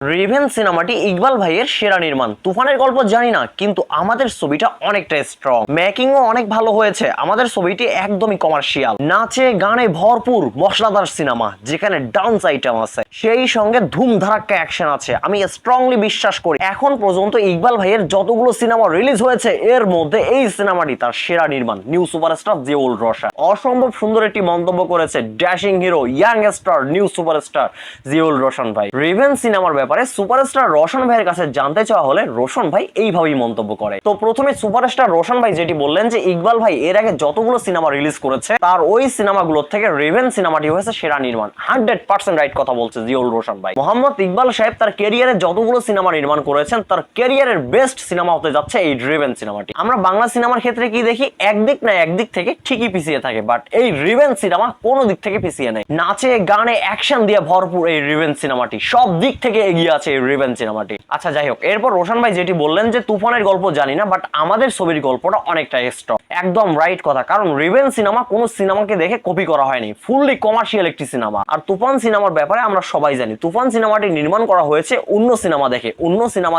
Raven সিনেমাটি ইকবাল ভাইয়ের সেরা নির্মাণ। তুফানের গল্প জানি না, কিন্তু আমাদের ছবিটা অনেকটা স্ট্রং, মেকিংও অনেক ভালো হয়েছে। আমাদের ছবিটি একদমই কমার্শিয়াল, নাচে গানে ভরপুর মশলাদার সিনেমা, যেখানে ডান্স আইটেম আছে, সেই সঙ্গে ধুমধারাক্কা অ্যাকশন আছে। আমি স্ট্রংলি বিশ্বাস করি এখন পর্যন্ত ইকবাল ভাইয়ের যতগুলো সিনেমা রিলিজ হয়েছে এর মধ্যে এই সিনেমাটি তার সেরা নির্মাণ। নিউ সুপারস্টার জিওল রোশন অসম্ভব সুন্দর একটি মন্তব্য করেছে dashing hero young star new superstar Ziaul Roshan ভাই। রেভেন সিনেমার ব্যাপারে সুপারস্টার রোশন ভাইয়ের কাছে জানতে চাওয়া হলে রোশন ভাই এইভাবেই মন্তব্য করে। তো প্রথমে সুপারস্টার রোশন ভাই যেটি বললেন যে ইকবাল ভাই এর আগে যতগুলো সিনেমা রিলিজ করেছে তার ওই সিনেমাগুলোর থেকে রেভেন সিনেমাটি হয়েছে সেরা নির্মাণ। 100% রাইট কথা বলছে জিওল রোশন ভাই। মোহাম্মদ ইকবাল সাহেব তার ক্যারিয়ারে যতগুলো সিনেমা নির্মাণ করেছেন তার ক্যারিয়ারের বেস্ট সিনেমা হতে যাচ্ছে এই রেভেন সিনেমাটি। আমরা বাংলা সিনেমার ক্ষেত্রে কি দেখি, একদিক না একদিক থেকে ঠিকই পিছিয়ে থাকে, বাট এই রেভেন সিনেমা কোনো দিক থেকে পিছিয়ে নেই। নাচে গানে অ্যাকশন দিয়ে ভরপুর এই রেভেন সিনেমাটি, সব দিক থেকে এগিয়ে আছে এই রেভেন সিনেমাটি। আচ্ছা যাই হোক, এরপর রোশন ভাই যেটি বললেন যে তুফানের গল্প জানি না, বাট আমাদের ছবির গল্পটা অনেকটা স্ট্রং। একদম রাইট কথা, কারণ রেভেন সিনেমা কোনো সিনেমাকে দেখে কপি করা হয়নি, ফুললি কমার্শিয়াল একটি সিনেমা। আর তুফান সিনেমার ব্যাপারে আমরা সবাই জানি, তুফান সিনেমাটি নির্মাণ করা হয়েছে অন্য সিনেমা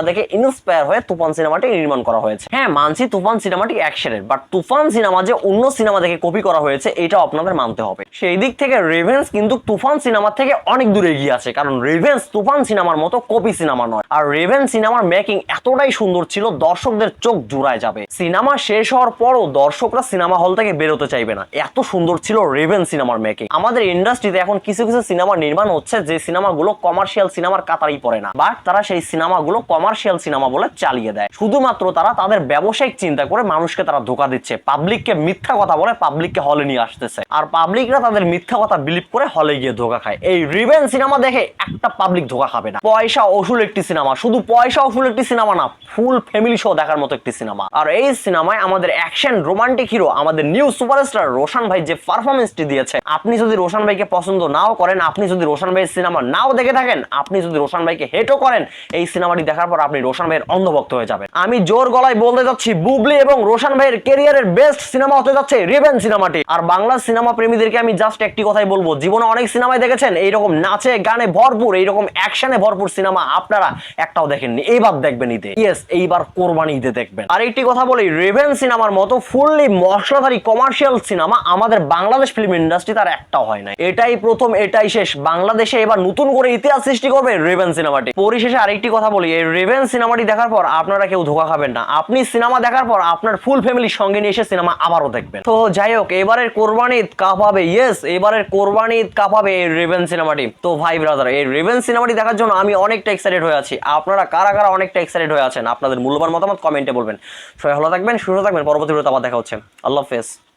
দেখে ইন্সপায়ার হয়ে তুফান সিনেমাটি নির্মাণ করা হয়েছে। হ্যাঁ মানছি তুফান সিনেমাটি অ্যাকশনের, বাট তুফান সিনেমা যে অন্য সিনেমা দেখে কপি করা হয়েছে এটাও আপনাদের মানতে হবে। সেই দিক থেকে রেভেন্স কিন্তু তুফান সিনেমা থেকে অনেক দূরে এগিয়ে আছে, কারণ রেভেন্স তুফান সিনেমার মতো কপি সিনেমা নয়। আর রেভেন সিনেমার মেকিং এতটাই সুন্দর ছিল দর্শকদের চোখ জুড়ায় যাবে। সিনেমা শেষ হওয়ার পরও দর্শকরা সিনেমা হল থেকে বেরোতে চাইবে না, এত সুন্দর ছিল রেভেন সিনেমার মেকিং। আমাদের ইন্ডাস্ট্রিতে এখন কিছু কিছু সিনেমা নির্মাণ হচ্ছে যে সিনেমাগুলো কমার্শিয়াল সিনেমার কাতারই পড়ে না, বাট তারা সেই সিনেমাগুলো কমার্শিয়াল সিনেমা বলে চালিয়ে দেয়। শুধুমাত্র তারা তাদের ব্যবসায়িক চিন্তা করে মানুষকে তারা ধোঁকা দিচ্ছে, পাবলিককে মিথ্যা কথা বলে পাবলিককে হলে নিয়ে আসতেছে, আর পাবলিকরা তাদের মিথ্যা কথা বিলিভ করে হলে গিয়ে ধোঁকা খায়। এই রেভেন সিনেমা দেখে একটা পাবলিক ধোঁকা খাবে না। পয়সা ওসুল একটি সিনেমা, শুধু পয়সা ওসুল একটি সিনেমা না, ফুল ফ্যামিলি শো দেখার মতো একটি সিনেমা। আর এই সিনেমায় আমাদের অ্যাকশন রোমান্টিক হিরো আমাদের নিউ সুপারস্টার রোশন ভাই যে পারফরমেন্সটি দিয়েছে, আপনি যদি রোশন ভাইকে পছন্দ নাও করেন, আপনি যদি রোশন ভাইয়ের সিনেমা নাও দেখে থাকেন, আপনি যদি রোশন ভাইকে হেটও করেন, এই সিনেমাটি দেখার পর আপনি রোশন ভাইয়ের অন্ধভক্ত হয়ে যাবেন। আমি জোর গলায় বলতে যাচ্ছি বুবলি এবং রোশন ভাইয়ের ক্যারিয়ারের বেস্ট সিনেমা হতে যাচ্ছে রেভেন সিনেমাটি। আর বাংলা সিনেমা প্রেমীদেরকে আমি জাস্ট একটি কথাই বলবো, জীবনে অনেক সিনেমায় দেখেছেন এইরকম নাচে গানে ভরপুর, এইরকম অ্যাকশনে ভরপুর সিনেমা আপনারা একটাও দেখেননি, এইবার দেখবেন ঈদে। ইয়েস, এইবার কোরবানি ঈদে দেখবেন। আর একটি কথা বলি, রেভেন সিনেমার মতো ফুললি মশলাধারী কমার্শিয়াল সিনেমা আমাদের বাংলাদেশ ফিল্ম ইন্ডাস্ট্রি তার একটাও হয় না। এটাই প্রথম, এটাই শেষ। বাংলাদেশে এবার নতুন করে ইতিহাস সৃষ্টি করবে রেভেন সিনেমাটি। পরিশেষে আরেকটি কথা বলি, এই রেভেন সিনেমাটি দেখার পর আপনারা কেউ ধোঁকা খাবেন না। আপনি সিনেমা দেখার পর আপনার ফুল ফ্যামিলির সঙ্গে নিয়ে এসে সিনেমা আবারও দেখবেন। তো যাই হোক, এবারের কোরবানি ঈদ কাঁপাবে, ইয়েস এবারের কোরবানি ঈদ কাঁপাবে এই রেভেন সিনেমাটি। তো ভাই ব্রাদার, এই রেভেন সিনেমাটি দেখার জন্য আমি অনেকটা এক্সাইটেড হয়ে আছি। আপনারা কারা কারা অনেকটা এক্সাইটেড হয়ে আছেন আপনাদের মূল্যবান মতামত কমেন্টে বলবেন। সবাই ভালো থাকবেন, সুস্থ থাকবেন। পরবর্তী ভিডিওতে আবার দেখা হচ্ছে। আল্লাহ হাফেজ।